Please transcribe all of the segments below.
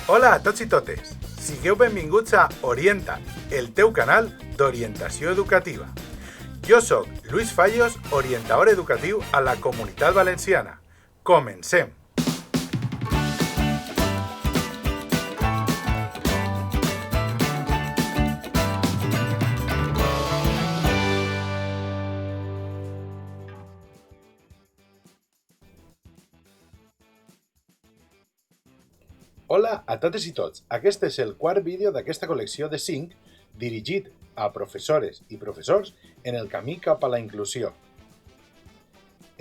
Hola a tots i totes! Sigueu benvinguts a Orienta, el teu canal d'orientació educativa. Jo sóc Luis Fallos, orientador educatiu a la Comunitat Valenciana. Comencem! Hola a totes i tots! Aquest és el quart vídeo d'aquesta col·lecció de 5 dirigit a professores i professors en el camí cap a la inclusió.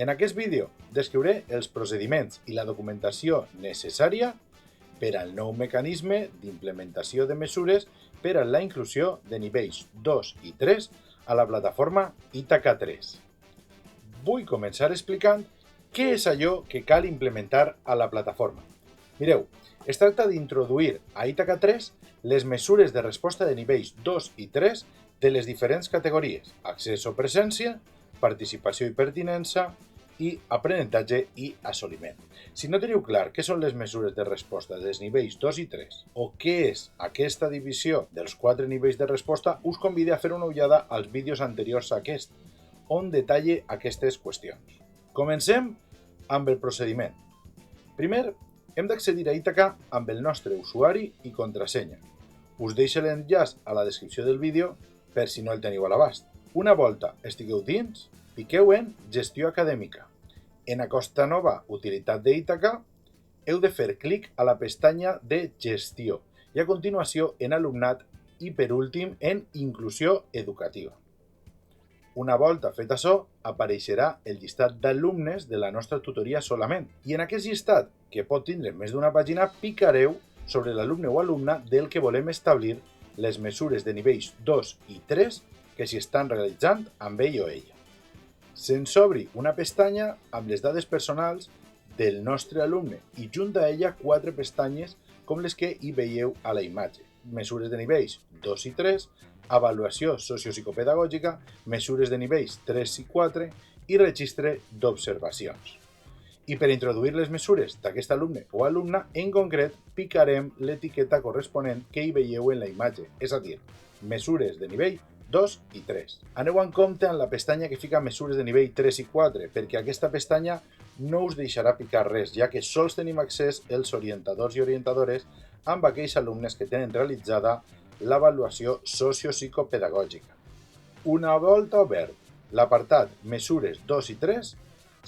En aquest vídeo descriuré els procediments i la documentació necessària per al nou mecanisme d'implementació de mesures per a la inclusió de nivells 2 i 3 a la plataforma Ítaca 3. Vull començar explicant què és allò que cal implementar a la plataforma. Mireu, es tracta d'introduir a Ítaca 3 les mesures de resposta de nivells 2 i 3 de les diferents categories: accés o presència, participació i pertinença i aprenentatge i assoliment. Si no teniu clar què són les mesures de resposta dels nivells 2 i 3 o què és aquesta divisió dels 4 nivells de resposta, us convido a fer una ullada als vídeos anteriors a aquest, on detalle aquestes qüestions. Comencem amb el procediment. Primer, hem d'accedir a Ítaca amb el nostre usuari i contrasenya. Us deixo l'enllaç a la descripció del vídeo per si no el teniu a l'abast. Una volta estigueu dins, piqueu en Gestió acadèmica. En aquesta nova utilitat d'Ítaca, heu de fer clic a la pestanya de Gestió i a continuació en Alumnat i per últim en Inclusió educativa. Una volta fet això, apareixerà el llistat d'alumnes de la nostra tutoria solament. I en aquest llistat, que pot tindre més d'una pàgina, picareu sobre l'alumne o alumna del que volem establir les mesures de nivells 2 i 3 que s'hi estan realitzant amb ell o ella. Se'ns obri una pestanya amb les dades personals del nostre alumne i junt a ella 4 pestanyes com les que hi veieu a la imatge. Mesures de nivells 2 i 3, avaluació sociopsicopedagògica, mesures de nivells 3 i 4 i registre d'observacions. I per introduir les mesures d'aquest alumne o alumna, en concret, picarem l'etiqueta corresponent que hi veieu en la imatge, és a dir, mesures de nivell 2 i 3. Aneu en compte en la pestanya que fica mesures de nivell 3 i 4, perquè aquesta pestanya no us deixarà picar res, ja que sols tenim accés els orientadors i orientadores amb aquells alumnes que tenen realitzada l'avaluació sociopsicopedagògica. Una volta obert l'apartat Mesures 2 i 3,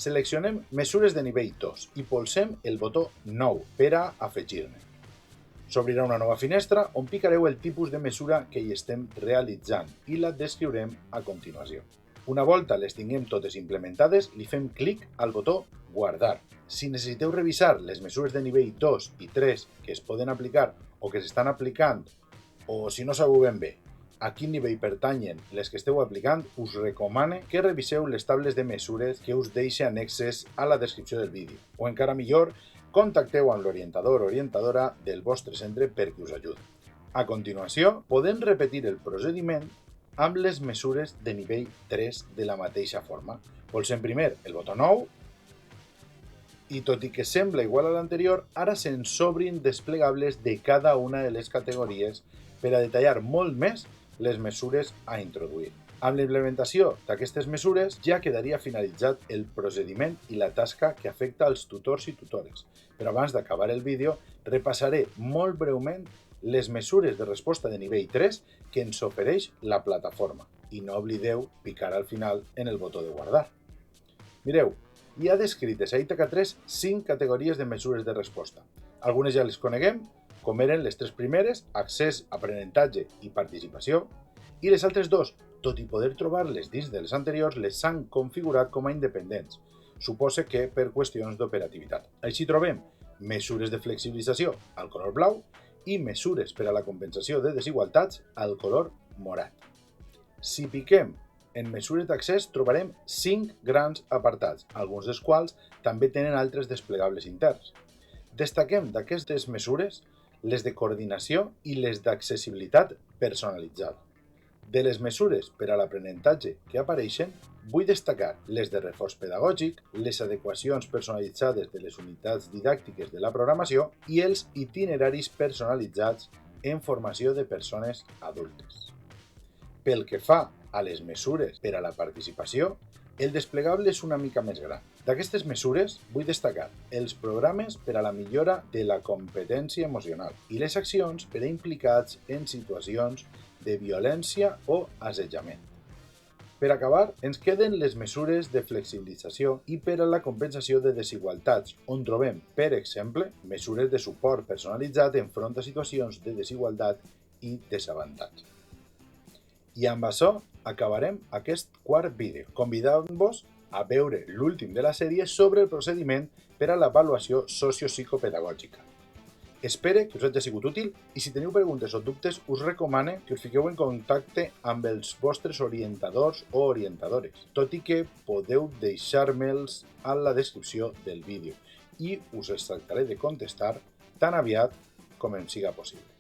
seleccionem Mesures de nivell 2 i polsem el botó Nou per a afegir-ne. S'obrirà una nova finestra on picareu el tipus de mesura que hi estem realitzant i la descriurem a continuació. Una volta les tinguem totes implementades, li fem clic al botó Guardar. Si necessiteu revisar les mesures de nivell 2 i 3 que es poden aplicar o que s'estan aplicant, o si no sabeu ben bé a quin nivell pertanyen les que esteu aplicant, us recomane que reviseu les tables de mesures que us deixe annexes a la descripció del vídeo. O encara millor, contacteu amb l'orientador o orientadora del vostre centre perquè us ajudi. A continuació, podem repetir el procediment amb les mesures de nivell 3 de la mateixa forma. Polsem primer el botó Nou i tot i que sembla igual a l'anterior, ara se'ns obrin desplegables de cada una de les categories per a detallar molt més les mesures a introduir. Amb la implementació d'aquestes mesures ja quedaria finalitzat el procediment i la tasca que afecta als tutors i tutores. Però abans d'acabar el vídeo, repassaré molt breument les mesures de resposta de nivell 3 que ens ofereix la plataforma. I no oblideu picar al final en el botó de guardar. Mireu, hi ha descrites a Ítaca 3 5 categories de mesures de resposta. Algunes ja les coneguem, com eren les 3 primeres, accés, aprenentatge i participació, i les altres 2, tot i poder trobar-les dins de les anteriors, les han configurat com a independents. Suposa que per qüestions d'operativitat. Així trobem mesures de flexibilització al color blau i mesures per a la compensació de desigualtats al color morat. Si piquem en mesures d'accés trobarem 5 grans apartats, alguns dels quals també tenen altres desplegables interns. Destaquem d'aquestes mesures les de coordinació i les d'accessibilitat personalitzada. De les mesures per a l'aprenentatge que apareixen, vull destacar les de reforç pedagògic, les adequacions personalitzades de les unitats didàctiques de la programació i els itineraris personalitzats en formació de persones adultes. Pel que fa a les mesures per a la participació, el desplegable és una mica més gran. D'aquestes mesures vull destacar els programes per a la millora de la competència emocional i les accions per a implicats en situacions de violència o assetjament. Per acabar, ens queden les mesures de flexibilització i per a la compensació de desigualtats, on trobem, per exemple, mesures de suport personalitzat enfront a situacions de desigualtat i desavantatge. I amb això acabarem aquest quart vídeo, convidant-vos a veure l'últim de la sèrie sobre el procediment per a l'avaluació sociopsicopedagògica. Espero que us hagi sigut útil i si teniu preguntes o dubtes us recomano que us fiqueu en contacte amb els vostres orientadors o orientadores, tot i que podeu deixar-me'ls a la descripció del vídeo i us els tractaré de contestar tan aviat com em siga possible.